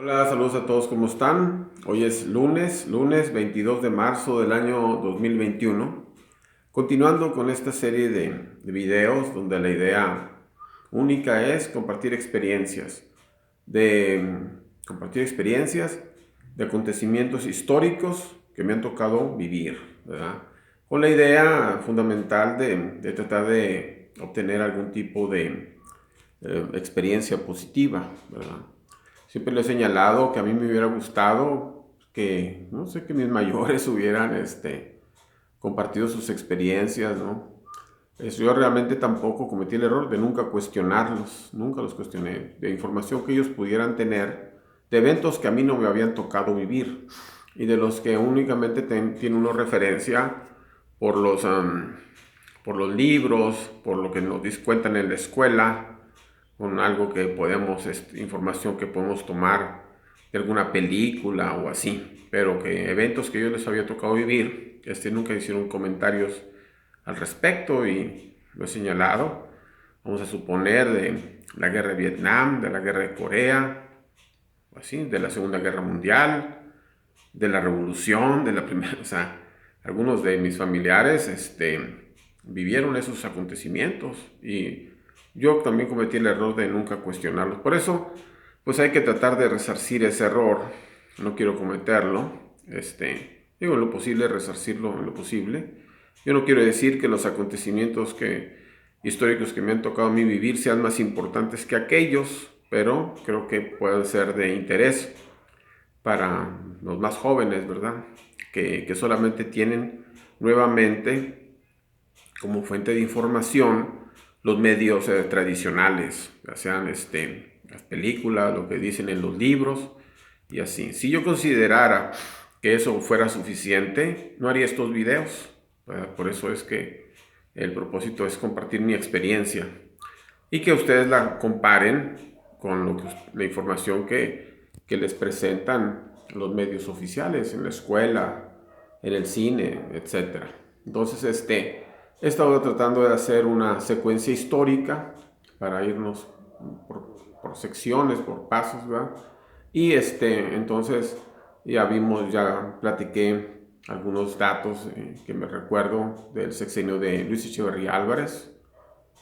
Hola, saludos a todos, ¿cómo están? Hoy es lunes 22 de marzo del año 2021. Continuando con esta serie de videos donde la idea única es compartir experiencias de acontecimientos históricos que me han tocado vivir, ¿verdad? Con la idea fundamental de tratar de obtener algún tipo de experiencia positiva, ¿verdad? Siempre le he señalado que a mí me hubiera gustado que, no sé, que mis mayores hubieran compartido sus experiencias, ¿no? Yo realmente tampoco cometí el error de nunca cuestionarlos, nunca los cuestioné, de información que ellos pudieran tener, de eventos que a mí no me habían tocado vivir y de los que únicamente tiene uno referencia por por los libros, por lo que nos cuentan en la escuela, con algo que podemos, información que podemos tomar de alguna película o así, pero que eventos que yo les había tocado vivir, nunca hicieron comentarios al respecto y lo he señalado. Vamos a suponer de la guerra de Vietnam, de la guerra de Corea, o así, de la Segunda Guerra Mundial, de la Revolución, de la Primera, o sea, algunos de mis familiares, vivieron esos acontecimientos y yo también cometí el error de nunca cuestionarlos. Por eso, pues hay que tratar de resarcir ese error. No quiero cometerlo. Digo, en lo posible, resarcirlo en lo posible. Yo no quiero decir que los acontecimientos históricos que me han tocado a mí vivir sean más importantes que aquellos, pero creo que pueden ser de interés para los más jóvenes, ¿verdad? Que solamente tienen nuevamente como fuente de información los medios tradicionales, ya sean las películas, lo que dicen en los libros y así. Si yo considerara que eso fuera suficiente, no haría estos videos, ¿verdad? Por eso es que el propósito es compartir mi experiencia y que ustedes la comparen con la información que les presentan los medios oficiales en la escuela, en el cine, etcétera. Entonces, he estado tratando de hacer una secuencia histórica para irnos por secciones, por pasos, ¿verdad? Y entonces ya platiqué algunos datos que me recuerdo del sexenio de Luis Echeverría Álvarez,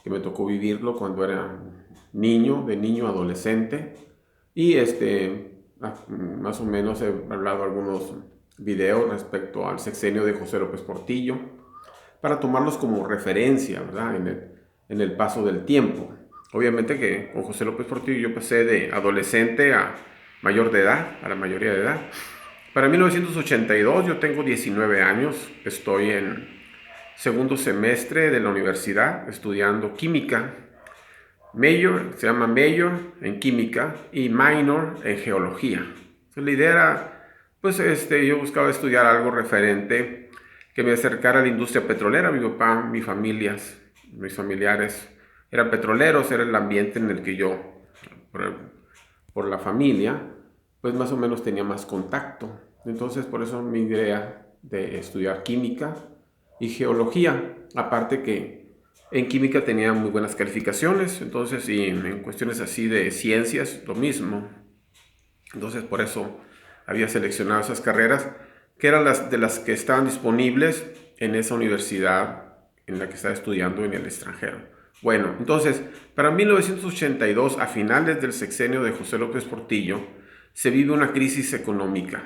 que me tocó vivirlo cuando era de niño adolescente. Y más o menos he hablado algunos videos respecto al sexenio de José López Portillo, para tomarlos como referencia, ¿verdad? En el paso del tiempo. Obviamente que con José López Portillo yo pasé de adolescente a mayor de edad, a la mayoría de edad. Para 1982 yo tengo 19 años, estoy en segundo semestre de la universidad estudiando química. Se llama Major en química y Minor en geología. Entonces, la idea era, pues yo buscaba estudiar algo referente que me acercara a la industria petrolera. Mi papá, mis familiares eran petroleros, era el ambiente en el que yo, por, por la familia, pues más o menos tenía más contacto. Entonces, por eso mi idea de estudiar química y geología, aparte que en química tenía muy buenas calificaciones, entonces, y en cuestiones así de ciencias, lo mismo. Entonces, por eso había seleccionado esas carreras, que eran las que estaban disponibles en esa universidad en la que estaba estudiando en el extranjero. Bueno, entonces, para 1982, a finales del sexenio de José López Portillo, se vive una crisis económica.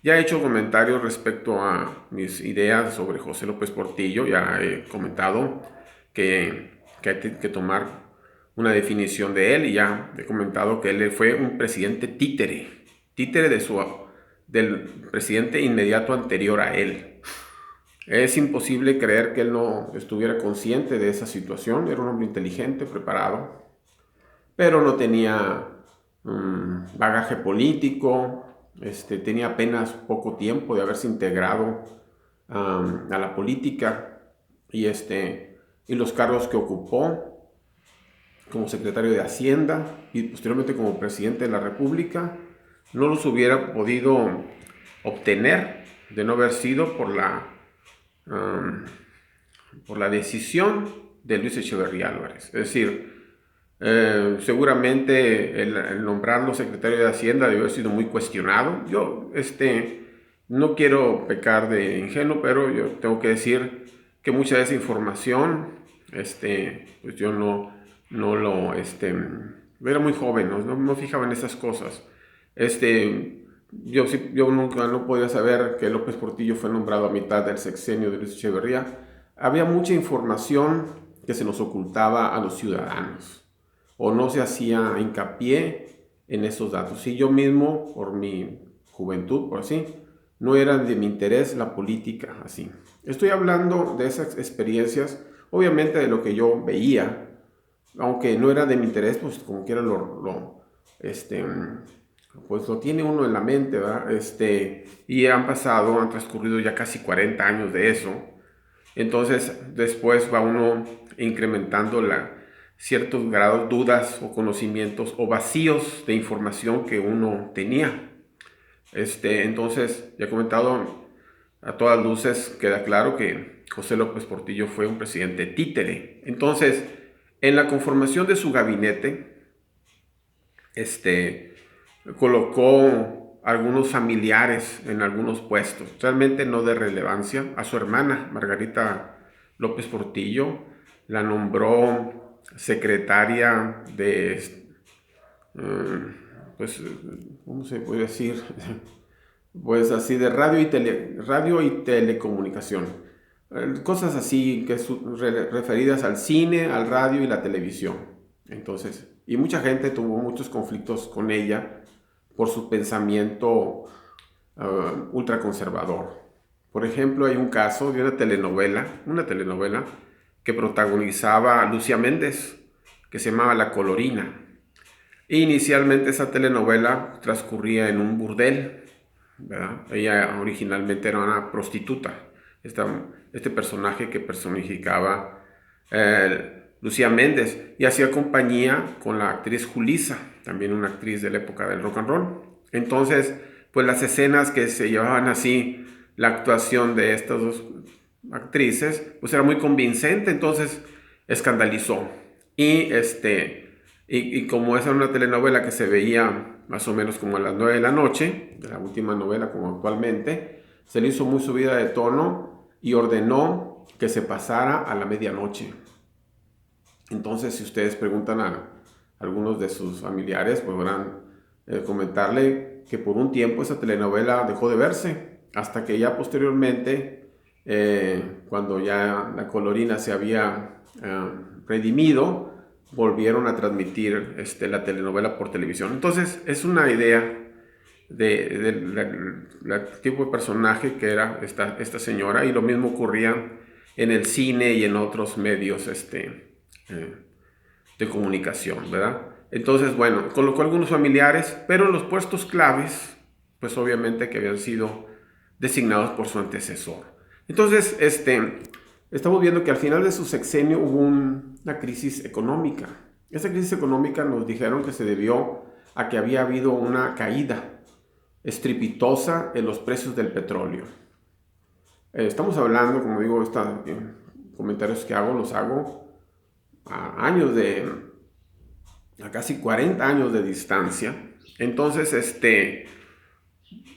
Ya he hecho comentarios respecto a mis ideas sobre José López Portillo, ya he comentado que hay que tomar una definición de él y ya he comentado que él fue un presidente títere del presidente inmediato anterior a él. Es imposible creer que él no estuviera consciente de esa situación. Era un hombre inteligente, preparado, pero no tenía bagaje político. Tenía apenas poco tiempo de haberse integrado a la política y, y los cargos que ocupó como secretario de Hacienda y posteriormente como presidente de la República no los hubiera podido obtener de no haber sido por la decisión de Luis Echeverría Álvarez. Es decir, Seguramente el nombrarlo secretario de Hacienda debió haber sido muy cuestionado. Yo no quiero pecar de ingenuo, pero yo tengo que decir que mucha de esa información, pues yo no lo, era muy joven, no fijaba en esas cosas. Yo nunca no podía saber que López Portillo fue nombrado a mitad del sexenio de Luis Echeverría. Había mucha información que se nos ocultaba a los ciudadanos o no se hacía hincapié en esos datos. Y yo mismo, por mi juventud, por así, no era de mi interés la política así. Estoy hablando de esas experiencias, obviamente de lo que yo veía, aunque no era de mi interés, pues como quiera pues lo tiene uno en la mente, ¿verdad? Y han transcurrido ya casi 40 años de eso. Entonces, después va uno incrementando ciertos grados, dudas o conocimientos o vacíos de información que uno tenía. Entonces, ya he comentado, a todas luces queda claro que José López Portillo fue un presidente títere. Entonces, en la conformación de su gabinete, colocó algunos familiares en algunos puestos, realmente no de relevancia. A su hermana, Margarita López Portillo, la nombró secretaria de, pues, ¿cómo se puede decir? Pues así de radio y telecomunicación. Cosas así que referidas al cine, al radio y la televisión. Entonces, y mucha gente tuvo muchos conflictos con ella por su pensamiento ultraconservador. Por ejemplo, hay un caso de una telenovela que protagonizaba Lucía Méndez, que se llamaba La Colorina. Inicialmente esa telenovela transcurría en un burdel, ¿verdad? Ella originalmente era una prostituta. Este personaje que personificaba Lucía Méndez y hacía compañía con la actriz Julissa, también una actriz de la época del rock and roll. Entonces, pues las escenas que se llevaban así, la actuación de estas dos actrices, pues era muy convincente, entonces escandalizó. Y y como esa era una telenovela que se veía más o menos como a las 9 de la noche, de la última novela como actualmente, se le hizo muy subida de tono y ordenó que se pasara a la medianoche. Entonces, si ustedes preguntan a algunos de sus familiares, podrán comentarle que por un tiempo esa telenovela dejó de verse, hasta que ya posteriormente, cuando ya la Colorina se había redimido, volvieron a transmitir la telenovela por televisión. Entonces, es una idea del tipo de personaje que era esta señora, y lo mismo ocurría en el cine y en otros medios de comunicación, ¿verdad? Entonces, bueno, colocó algunos familiares, pero en los puestos claves, pues obviamente que habían sido designados por su antecesor. Entonces, estamos viendo que al final de su sexenio hubo una crisis económica. Esa crisis económica nos dijeron que se debió a que había habido una caída estrepitosa en los precios del petróleo. Estamos hablando, como digo, comentarios que los hago a a casi 40 años de distancia. Entonces,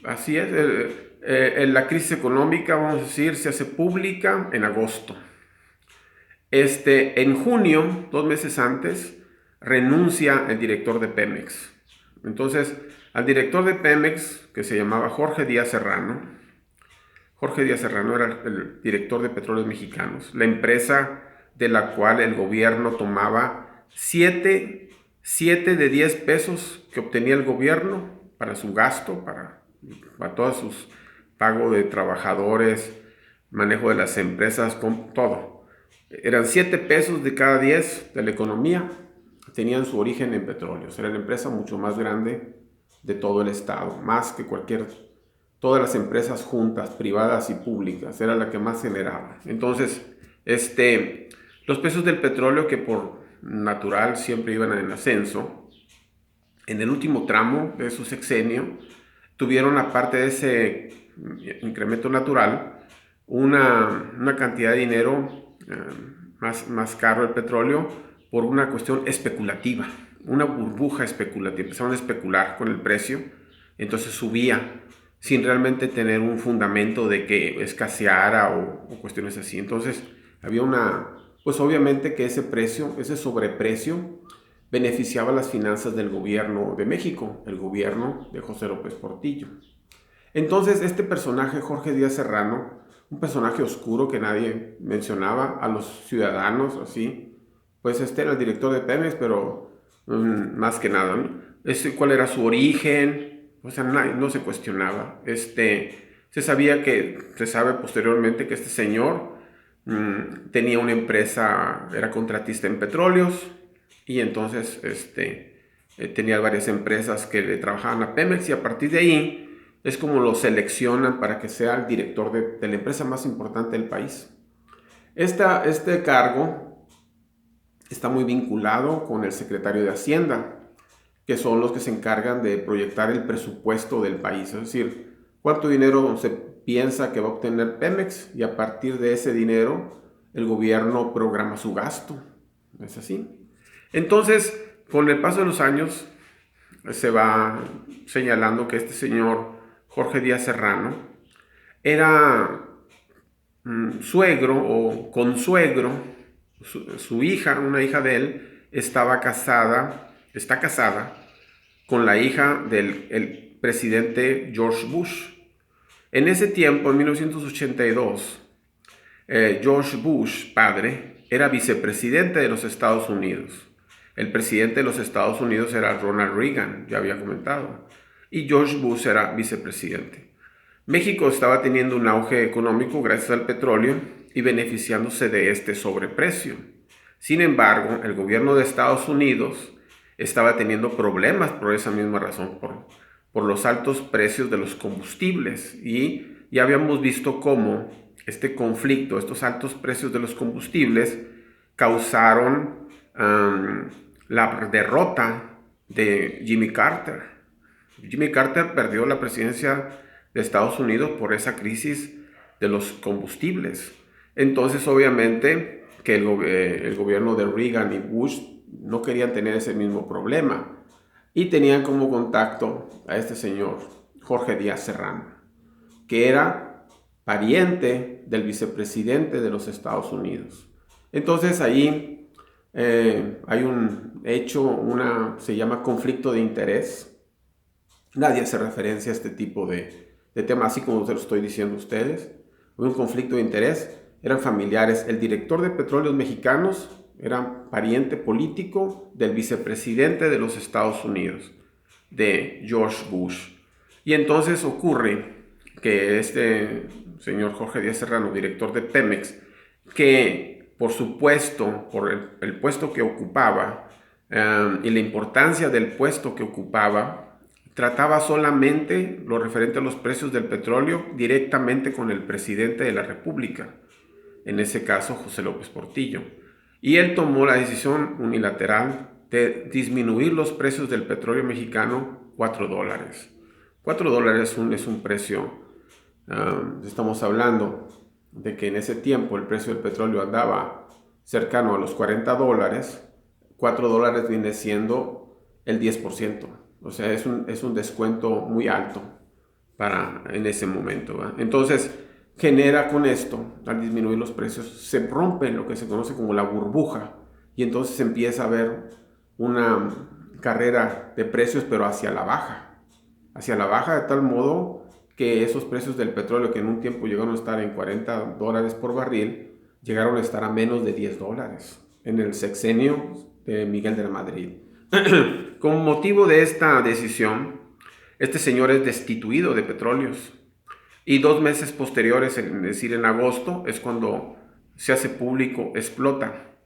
así es, la crisis económica, vamos a decir, se hace pública en agosto. En junio, 2 meses antes, renuncia el director de Pemex. Entonces, al director de Pemex, que se llamaba Jorge Díaz Serrano era el director de Petróleos Mexicanos, la empresa de la cual el gobierno tomaba 7 de 10 pesos que obtenía el gobierno para su gasto, para todos sus pagos de trabajadores, manejo de las empresas, con todo. Eran 7 pesos de cada 10 de la economía, tenían su origen en petróleos. Era la empresa mucho más grande de todo el estado, más que todas las empresas juntas, privadas y públicas, era la que más generaba. Entonces, los precios del petróleo, que por natural siempre iban en ascenso, en el último tramo de su sexenio, tuvieron, aparte de ese incremento natural, una cantidad de dinero más caro el petróleo, por una cuestión especulativa, una burbuja especulativa. Empezaron a especular con el precio, entonces subía sin realmente tener un fundamento de que escaseara o cuestiones así. Entonces había pues obviamente que ese precio, ese sobreprecio, beneficiaba las finanzas del gobierno de México, el gobierno de José López Portillo. Entonces este personaje, Jorge Díaz Serrano, un personaje oscuro que nadie mencionaba a los ciudadanos, así, pues era el director de Pemex, pero más que nada, ¿no? ¿Cuál era su origen? O sea, no se cuestionaba. Se sabe posteriormente que este señor tenía una empresa, era contratista en petróleos, y entonces tenía varias empresas que le trabajaban a Pemex, y a partir de ahí es como lo seleccionan para que sea el director de la empresa más importante del país. Este cargo está muy vinculado con el secretario de Hacienda, que son los que se encargan de proyectar el presupuesto del país, es decir, cuánto dinero se piensa que va a obtener Pemex, y a partir de ese dinero el gobierno programa su gasto. ¿Es así? Entonces, con el paso de los años, se va señalando que este señor Jorge Díaz Serrano era suegro o consuegro. Su hija, una hija de él, está casada con la hija del presidente George Bush. En ese tiempo, en 1982, George Bush, padre, era vicepresidente de los Estados Unidos. El presidente de los Estados Unidos era Ronald Reagan, ya había comentado, y George Bush era vicepresidente. México estaba teniendo un auge económico gracias al petróleo y beneficiándose de este sobreprecio. Sin embargo, el gobierno de Estados Unidos estaba teniendo problemas por esa misma razón, por los altos precios de los combustibles, y ya habíamos visto cómo este conflicto, estos altos precios de los combustibles causaron la derrota de Jimmy Carter. Jimmy Carter perdió la presidencia de Estados Unidos por esa crisis de los combustibles. Entonces, obviamente, que el gobierno de Reagan y Bush no querían tener ese mismo problema, y tenían como contacto a este señor, Jorge Díaz Serrano, que era pariente del vicepresidente de los Estados Unidos. Entonces ahí hay un hecho, se llama conflicto de interés. Nadie hace referencia a este tipo de tema, así como se lo estoy diciendo a ustedes. Hubo un conflicto de interés, eran familiares. El director de Petróleos Mexicanos era pariente político del vicepresidente de los Estados Unidos, de George Bush. Y entonces ocurre que este señor Jorge Díaz Serrano, director de Pemex, que por supuesto, por el puesto que ocupaba y la importancia del puesto que ocupaba, trataba solamente lo referente a los precios del petróleo directamente con el presidente de la República, en ese caso José López Portillo. Y él tomó la decisión unilateral de disminuir los precios del petróleo mexicano $4. $4 es un precio, estamos hablando de que en ese tiempo el precio del petróleo andaba cercano a los $40, $4 viene siendo el 10%. O sea, es un descuento muy alto en ese momento, ¿verdad? Entonces, genera con esto, al disminuir los precios, se rompe lo que se conoce como la burbuja, y entonces empieza a haber una carrera de precios, pero hacia la baja de tal modo que esos precios del petróleo, que en un tiempo llegaron a estar en $40 por barril, llegaron a estar a menos de $10 en el sexenio de Miguel de la Madrid. Como motivo de esta decisión, este señor es destituido de Petróleos, y 2 meses posteriores, es decir, en agosto, es cuando se hace público, explota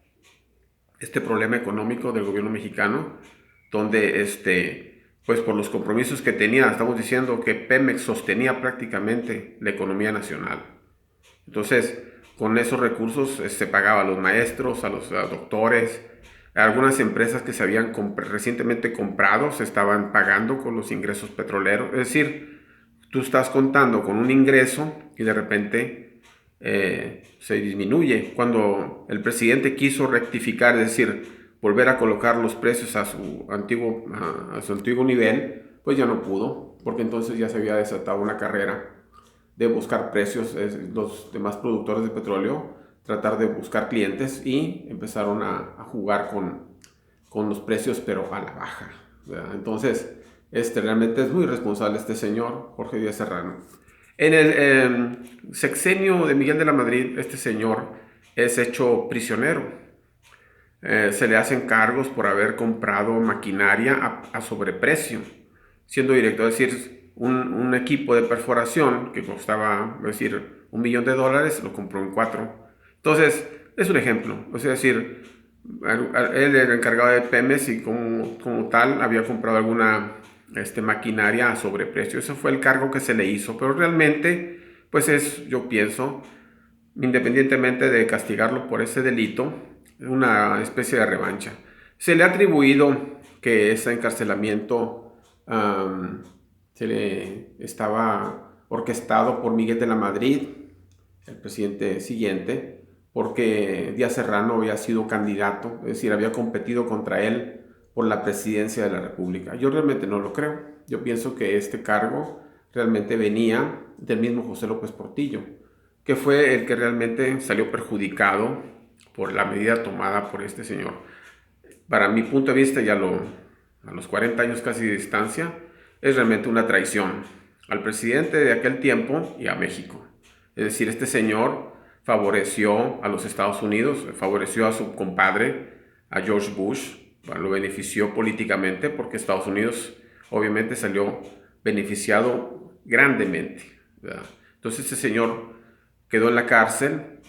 este problema económico del gobierno mexicano, donde pues por los compromisos que tenía, estamos diciendo que Pemex sostenía prácticamente la economía nacional. Entonces, con esos recursos se pagaba a los maestros, a los doctores, a algunas empresas que se habían recientemente comprado, se estaban pagando con los ingresos petroleros. Es decir, tú estás contando con un ingreso y de repente se disminuye. Cuando el presidente quiso rectificar, es decir, volver a colocar los precios a su antiguo nivel, pues ya no pudo, porque entonces ya se había desatado una carrera de buscar precios, los demás productores de petróleo, tratar de buscar clientes y empezaron a jugar con los precios, pero a la baja, ¿verdad? Entonces, realmente es muy responsable este señor, Jorge Díaz Serrano. En el sexenio de Miguel de la Madrid, este señor es hecho prisionero. Se le hacen cargos por haber comprado maquinaria a sobreprecio, siendo director, es decir, un equipo de perforación que costaba, es decir, $1.000.000, lo compró en 4. Entonces, es un ejemplo, es decir, él era encargado de Pemex y como tal había comprado alguna maquinaria a sobreprecio. Ese fue el cargo que se le hizo, pero realmente, pues yo pienso, independientemente de castigarlo por ese delito, una especie de revancha. Se le ha atribuido que ese encarcelamiento estaba orquestado por Miguel de la Madrid, el presidente siguiente, porque Díaz Serrano había sido candidato, es decir, había competido contra él por la presidencia de la República. Yo realmente no lo creo. Yo pienso que este cargo realmente venía del mismo José López Portillo, que fue el que realmente salió perjudicado por la medida tomada por este señor. Para mi punto de vista, a los 40 años casi de distancia, es realmente una traición al presidente de aquel tiempo y a México. Es decir, este señor favoreció a los Estados Unidos, favoreció a su compadre, a George Bush, lo benefició políticamente porque Estados Unidos obviamente salió beneficiado grandemente, ¿verdad? Entonces este señor quedó en la cárcel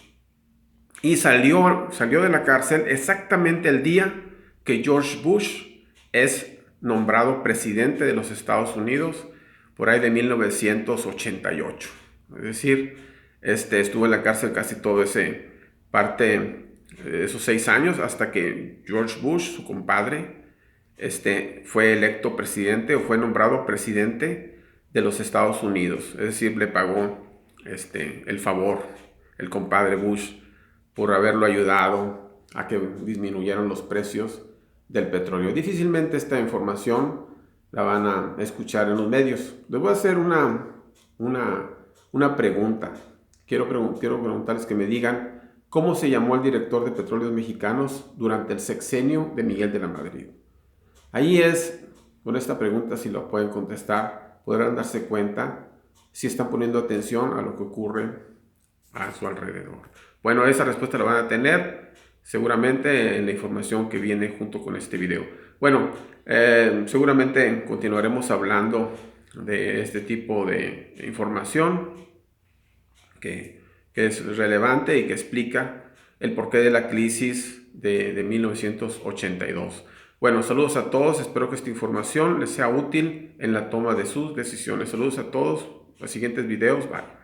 y salió de la cárcel exactamente el día que George Bush es nombrado presidente de los Estados Unidos, por ahí de 1988. Es decir, estuvo en la cárcel casi todo esos 6 años, hasta que George Bush, su compadre, fue electo presidente o fue nombrado presidente de los Estados Unidos. Es decir, le pagó el favor, el compadre Bush, por haberlo ayudado a que disminuyeran los precios del petróleo. Difícilmente esta información la van a escuchar en los medios. Les voy a hacer una pregunta. Quiero preguntarles que me digan cómo se llamó el director de Petróleos Mexicanos durante el sexenio de Miguel de la Madrid. Ahí con esta pregunta, si lo pueden contestar, podrán darse cuenta si están poniendo atención a lo que ocurre a su alrededor. Bueno, esa respuesta la van a tener seguramente en la información que viene junto con este video. Bueno, seguramente continuaremos hablando de este tipo de información que es relevante y que explica el porqué de la crisis de 1982. Bueno, saludos a todos, espero que esta información les sea útil en la toma de sus decisiones. Saludos a todos, los siguientes videos, bye.